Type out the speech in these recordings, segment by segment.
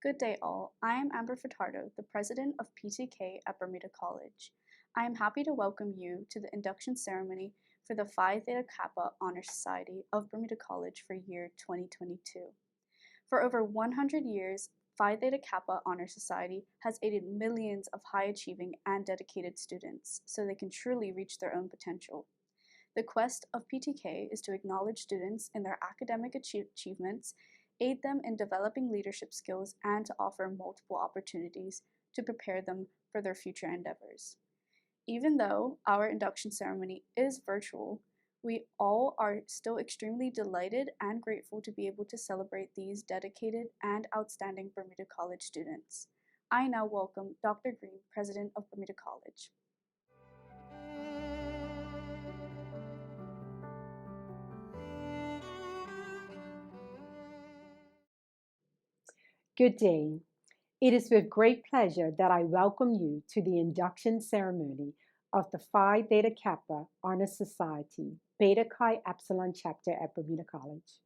Good day all, I am Amber Furtado, the President of PTK at Bermuda College. I am happy to welcome you to the induction ceremony for the Phi Theta Kappa Honor Society of Bermuda College for year 2022. For over 100 years, Phi Theta Kappa Honor Society has aided millions of high-achieving and dedicated students so they can truly reach their own potential. The quest of PTK is to acknowledge students in their academic achievements, aid them in developing leadership skills, and to offer multiple opportunities to prepare them for their future endeavors. Even though our induction ceremony is virtual, we all are still extremely delighted and grateful to be able to celebrate these dedicated and outstanding Bermuda College students. I now welcome Dr. Green, President of Bermuda College. Good day. It is with great pleasure that I welcome you to the induction ceremony of the Phi Theta Kappa Honor Society, Beta Chi Epsilon chapter at Bermuda College.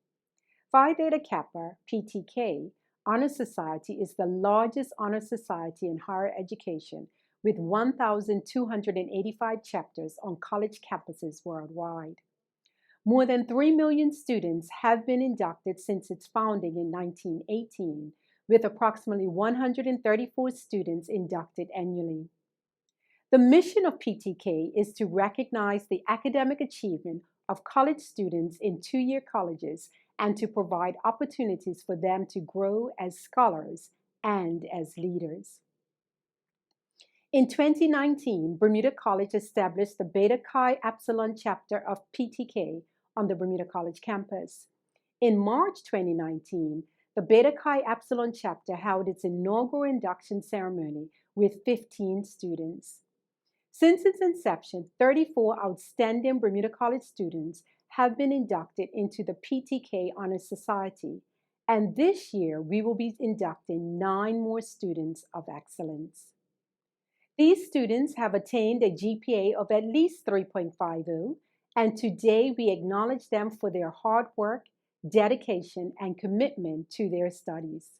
Phi Theta Kappa, PTK, Honor Society is the largest honor society in higher education with 1,285 chapters on college campuses worldwide. More than 3 million students have been inducted since its founding in 1918, with approximately 134 students inducted annually. The mission of PTK is to recognize the academic achievement of college students in two-year colleges and to provide opportunities for them to grow as scholars and as leaders. In 2019, Bermuda College established the Beta Chi Epsilon chapter of PTK on the Bermuda College campus. In March 2019, the Beta Chi Epsilon chapter held its inaugural induction ceremony with 15 students. Since its inception, 34 outstanding Bermuda College students have been inducted into the PTK Honor Society, and this year we will be inducting 9 more students of excellence. These students have attained a GPA of at least 3.50, and today we acknowledge them for their hard work, dedication, and commitment to their studies.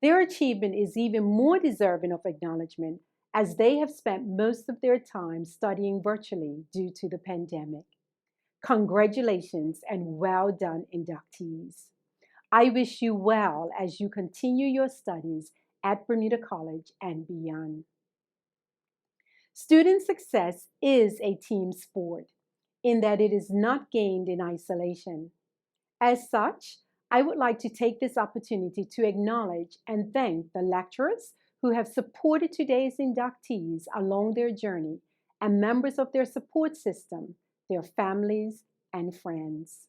Their achievement is even more deserving of acknowledgement as they have spent most of their time studying virtually due to the pandemic. Congratulations and well done, inductees. I wish you well as you continue your studies at Bermuda College and beyond. Student success is a team sport in that it is not gained in isolation. As such, I would like to take this opportunity to acknowledge and thank the lecturers who have supported today's inductees along their journey and members of their support system, their families, and friends.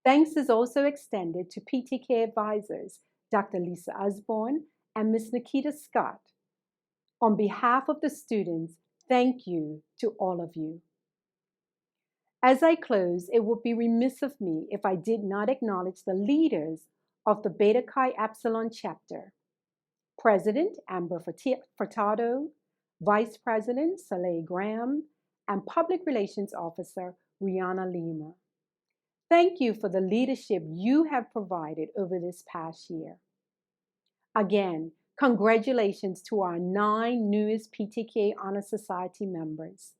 Thanks is also extended to PTK advisors, Dr. Lisa Osborne and Ms. Nikita Scott. On behalf of the students, thank you to all of you. As I close, it would be remiss of me if I did not acknowledge the leaders of the Beta Chi Epsilon chapter. President Amber Furtado, Vice President Soleil Graham, and Public Relations Officer Rihanna Lima. Thank you for the leadership you have provided over this past year. Again, congratulations to our 9 newest PTK Honor Society members.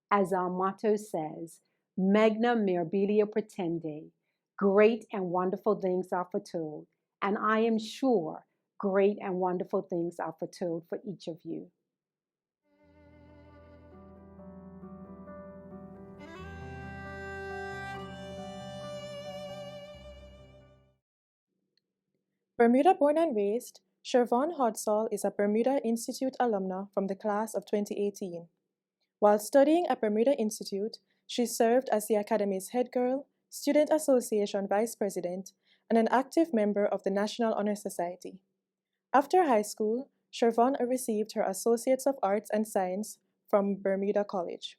As our motto says, Magna Mirabilia Pretende, great and wonderful things are foretold, and I am sure great and wonderful things are foretold for each of you. Bermuda born and raised, Shervonne Hodsall is a Bermuda Institute alumna from the class of 2018. While studying at Bermuda Institute, she served as the Academy's head girl, Student Association Vice President, and an active member of the National Honor Society. After high school, Shervonne received her Associates of Arts and Science from Bermuda College.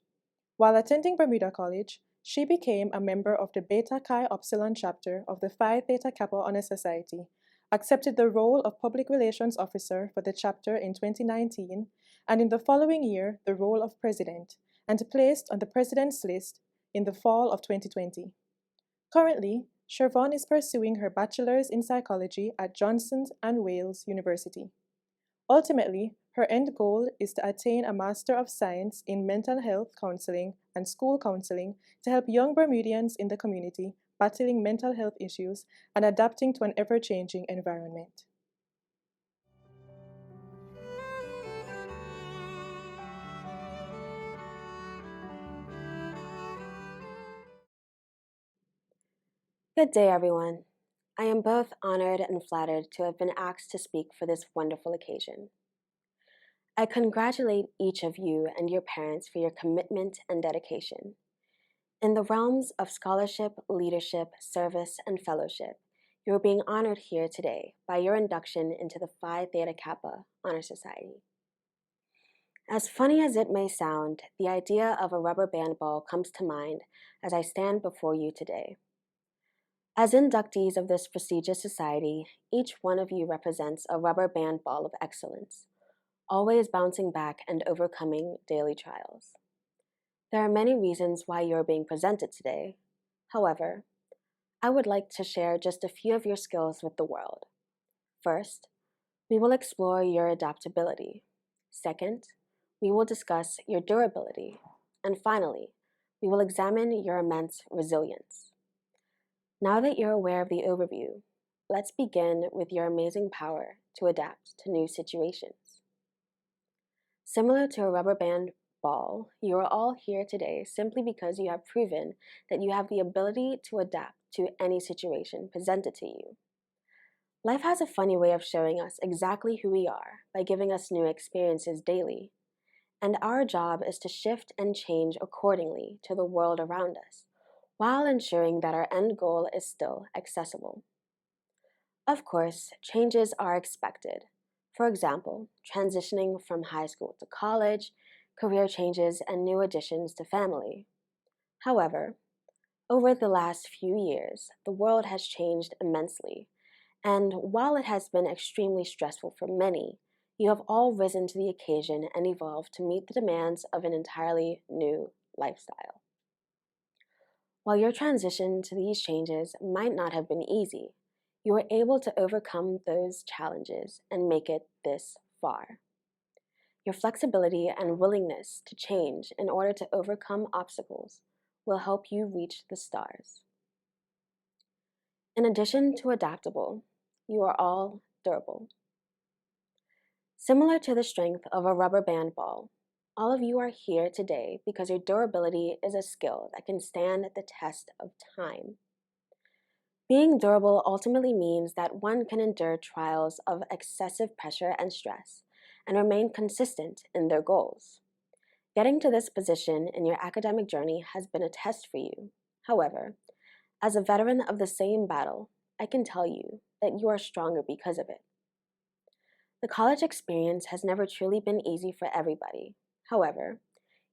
While attending Bermuda College, she became a member of the Beta Chi Epsilon chapter of the Phi Theta Kappa Honor Society, accepted the role of Public Relations Officer for the chapter in 2019, and in the following year, the role of President, and placed on the President's list in the fall of 2020. Currently, Shervon is pursuing her bachelor's in psychology at Johnson and Wales University. Ultimately, her end goal is to attain a Master of Science in Mental Health Counseling and School Counseling to help young Bermudians in the community battling mental health issues and adapting to an ever-changing environment. Good day, everyone. I am both honored and flattered to have been asked to speak for this wonderful occasion. I congratulate each of you and your parents for your commitment and dedication. In the realms of scholarship, leadership, service, and fellowship, you are being honored here today by your induction into the Phi Theta Kappa Honor Society. As funny as it may sound, the idea of a rubber band ball comes to mind as I stand before you today. As inductees of this prestigious society, each one of you represents a rubber band ball of excellence, always bouncing back and overcoming daily trials. There are many reasons why you are being presented today. However, I would like to share just a few of your skills with the world. First, we will explore your adaptability. Second, we will discuss your durability. And finally, we will examine your immense resilience. Now that you're aware of the overview, let's begin with your amazing power to adapt to new situations. Similar to a rubber band ball, you are all here today simply because you have proven that you have the ability to adapt to any situation presented to you. Life has a funny way of showing us exactly who we are by giving us new experiences daily, and our job is to shift and change accordingly to the world around us, while ensuring that our end goal is still accessible. Of course, changes are expected. For example, transitioning from high school to college, career changes, and new additions to family. However, over the last few years, the world has changed immensely, and while it has been extremely stressful for many, you have all risen to the occasion and evolved to meet the demands of an entirely new lifestyle. While your transition to these changes might not have been easy, you were able to overcome those challenges and make it this far. Your flexibility and willingness to change in order to overcome obstacles will help you reach the stars. In addition to adaptable, you are all durable. Similar to the strength of a rubber band ball, all of you are here today because your durability is a skill that can stand the test of time. Being durable ultimately means that one can endure trials of excessive pressure and stress and remain consistent in their goals. Getting to this position in your academic journey has been a test for you. However, as a veteran of the same battle, I can tell you that you are stronger because of it. The college experience has never truly been easy for everybody. However,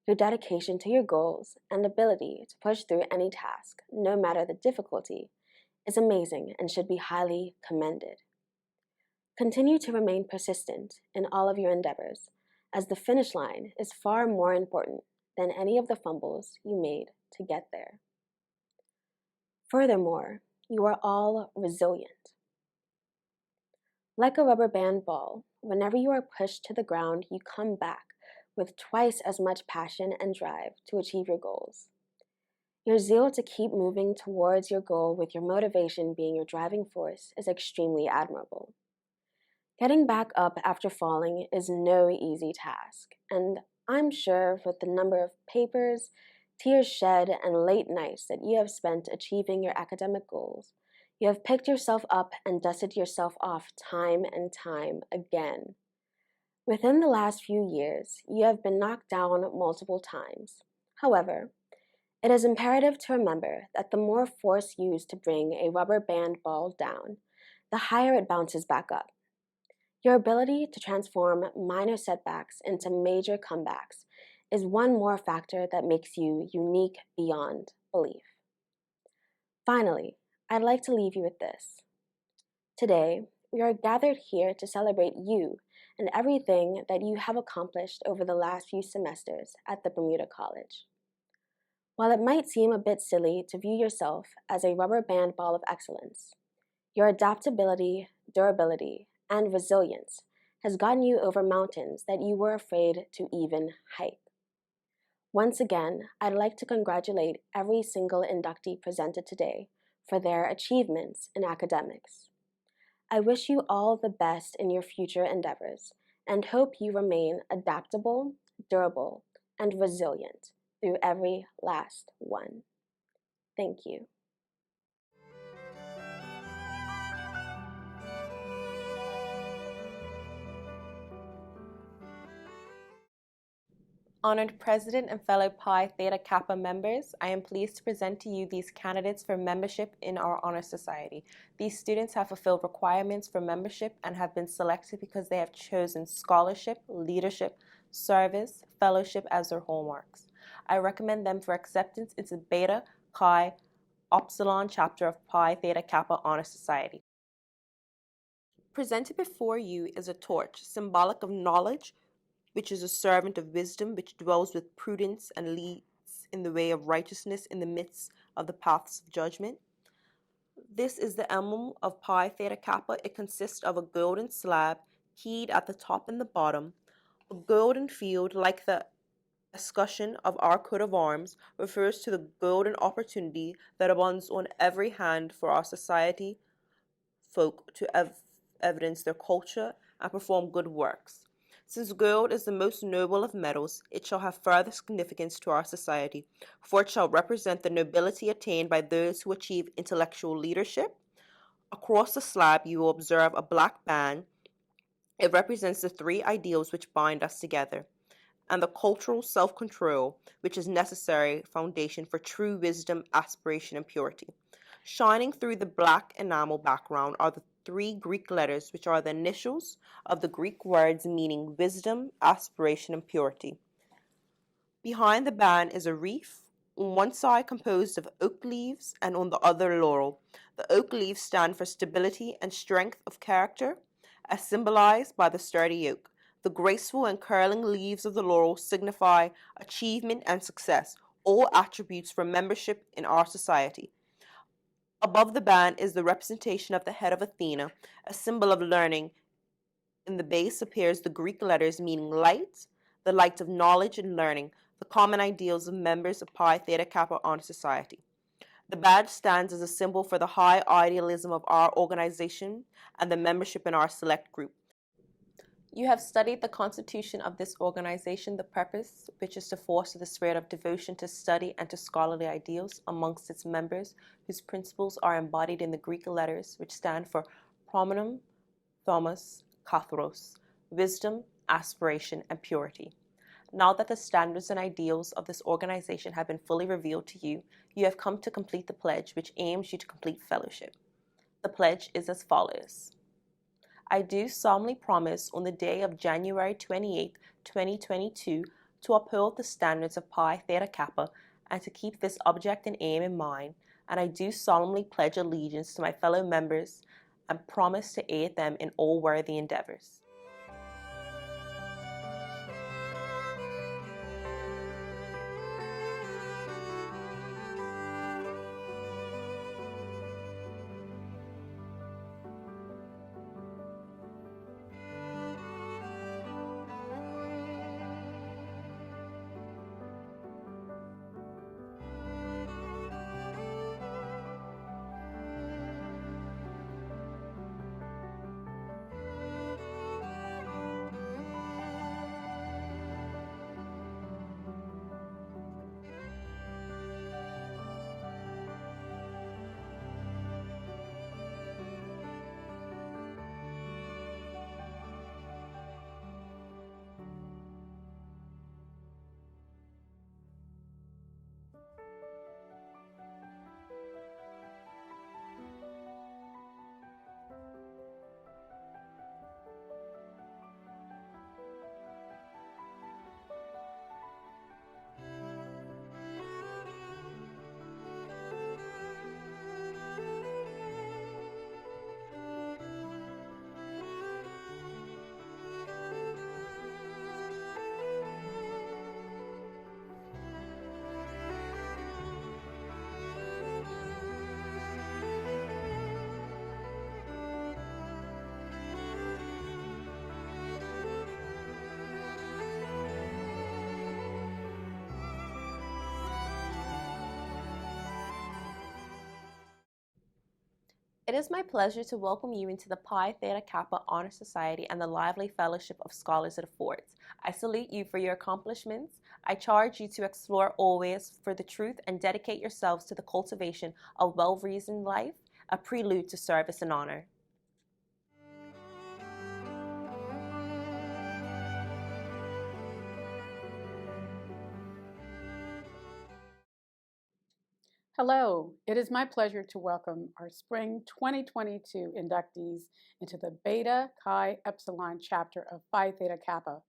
your dedication to your goals and ability to push through any task, no matter the difficulty, is amazing and should be highly commended. Continue to remain persistent in all of your endeavors, as the finish line is far more important than any of the fumbles you made to get there. Furthermore, you are all resilient. Like a rubber band ball, whenever you are pushed to the ground, you come back with twice as much passion and drive to achieve your goals. Your zeal to keep moving towards your goal with your motivation being your driving force is extremely admirable. Getting back up after falling is no easy task, and I'm sure with the number of papers, tears shed, and late nights that you have spent achieving your academic goals, you have picked yourself up and dusted yourself off time and time again. Within the last few years, you have been knocked down multiple times. However, it is imperative to remember that the more force used to bring a rubber band ball down, the higher it bounces back up. Your ability to transform minor setbacks into major comebacks is one more factor that makes you unique beyond belief. Finally, I'd like to leave you with this. Today, we are gathered here to celebrate you and everything that you have accomplished over the last few semesters at the Bermuda College. While it might seem a bit silly to view yourself as a rubber band ball of excellence, your adaptability, durability, and resilience has gotten you over mountains that you were afraid to even hike. Once again, I'd like to congratulate every single inductee presented today for their achievements in academics. I wish you all the best in your future endeavors and hope you remain adaptable, durable, and resilient through every last one. Thank you. Honored President and fellow Pi Theta Kappa members, I am pleased to present to you these candidates for membership in our Honor Society. These students have fulfilled requirements for membership and have been selected because they have chosen scholarship, leadership, service, fellowship as their hallmarks. I recommend them for acceptance into the Beta Chi Upsilon chapter of Pi Theta Kappa Honor Society. Presented before you is a torch, symbolic of knowledge, which is a servant of wisdom, which dwells with prudence and leads in the way of righteousness in the midst of the paths of judgment. This is the emblem of Pi Theta Kappa. It consists of a golden slab keyed at the top and the bottom. A golden field, like the escutcheon of our coat of arms, refers to the golden opportunity that abounds on every hand for our society folk to evidence their culture and perform good works. Since gold is the most noble of metals, it shall have further significance to our society, for it shall represent the nobility attained by those who achieve intellectual leadership. Across the slab, you will observe a black band. It represents the three ideals which bind us together, and the cultural self-control which is necessary foundation for true wisdom, aspiration, and purity. Shining through the black enamel background are the three Greek letters which are the initials of the Greek words meaning wisdom, aspiration, and purity. Behind the band is a wreath, on one side composed of oak leaves and on the other laurel. The oak leaves stand for stability and strength of character, as symbolized by the sturdy oak. The graceful and curling leaves of the laurel signify achievement and success, all attributes for membership in our society. Above the band is the representation of the head of Athena, a symbol of learning. In the base appears the Greek letters meaning light, the light of knowledge and learning, the common ideals of members of Pi Theta Kappa Honor Society. The badge stands as a symbol for the high idealism of our organization and the membership in our select group. You have studied the constitution of this organization, the purpose, which is to foster the spirit of devotion to study and to scholarly ideals amongst its members, whose principles are embodied in the Greek letters, which stand for promenum, thomos, kathros, wisdom, aspiration, and purity. Now that the standards and ideals of this organization have been fully revealed to you, you have come to complete the pledge, which aims you to complete fellowship. The pledge is as follows. I do solemnly promise on the day of January 28, 2022, to uphold the standards of Pi Theta Kappa and to keep this object and aim in mind, and I do solemnly pledge allegiance to my fellow members and promise to aid them in all worthy endeavors. It is my pleasure to welcome you into the Pi Theta Kappa Honor Society and the lively fellowship of scholars it affords. I salute you for your accomplishments. I charge you to explore always for the truth and dedicate yourselves to the cultivation of well-reasoned life, a prelude to service and honor. Hello, it is my pleasure to welcome our spring 2022 inductees into the Beta Chi Epsilon chapter of Phi Theta Kappa.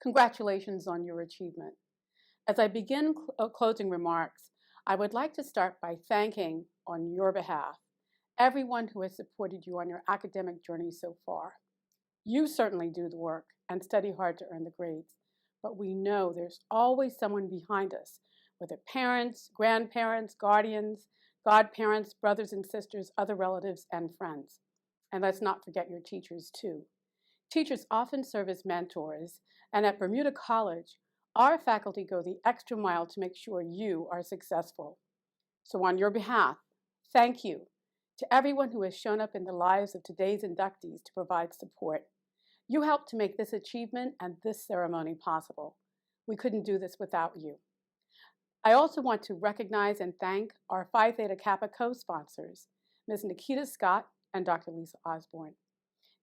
Congratulations on your achievement. As I begin closing remarks, I would like to start by thanking, on your behalf, everyone who has supported you on your academic journey so far. You certainly do the work and study hard to earn the grades, but we know there's always someone behind us, whether parents, grandparents, guardians, godparents, brothers and sisters, other relatives, and friends. And let's not forget your teachers, too. Teachers often serve as mentors, and at Bermuda College, our faculty go the extra mile to make sure you are successful. So on your behalf, thank you to everyone who has shown up in the lives of today's inductees to provide support. You helped to make this achievement and this ceremony possible. We couldn't do this without you. I also want to recognize and thank our Phi Theta Kappa co-sponsors, Ms. Nikita Scott and Dr. Lisa Osborne.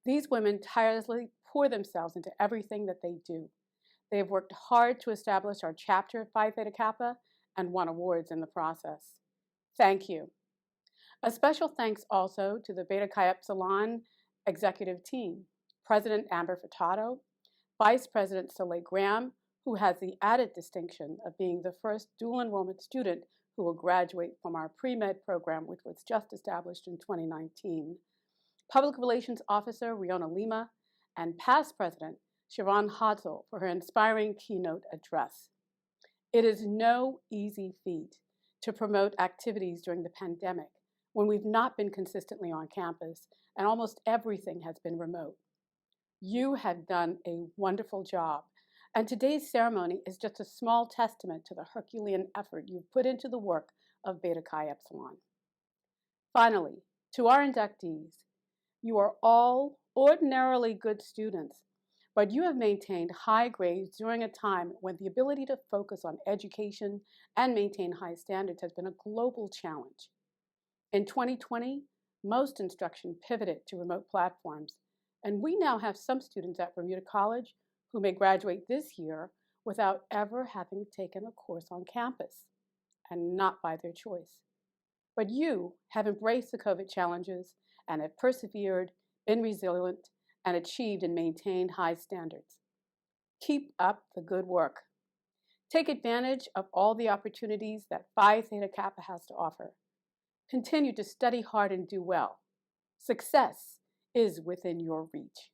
These women tirelessly pour themselves into everything that they do. They have worked hard to establish our chapter of Phi Theta Kappa and won awards in the process. Thank you. A special thanks also to the Beta Chi Epsilon executive team, President Amber Furtado, Vice President Soleil Graham, who has the added distinction of being the first dual enrollment student who will graduate from our pre-med program, which was just established in 2019, Public Relations Officer Riona Lima, and past President Siobhan Hodsall for her inspiring keynote address. It is no easy feat to promote activities during the pandemic when we've not been consistently on campus and almost everything has been remote. You have done a wonderful job, and today's ceremony is just a small testament to the Herculean effort you've put into the work of Beta Chi Epsilon. Finally, to our inductees, you are all ordinarily good students, but you have maintained high grades during a time when the ability to focus on education and maintain high standards has been a global challenge. In 2020, most instruction pivoted to remote platforms, and we now have some students at Bermuda College who may graduate this year without ever having taken a course on campus, and not by their choice. But you have embraced the COVID challenges and have persevered, been resilient, and achieved and maintained high standards. Keep up the good work. Take advantage of all the opportunities that Phi Theta Kappa has to offer. Continue to study hard and do well. Success is within your reach.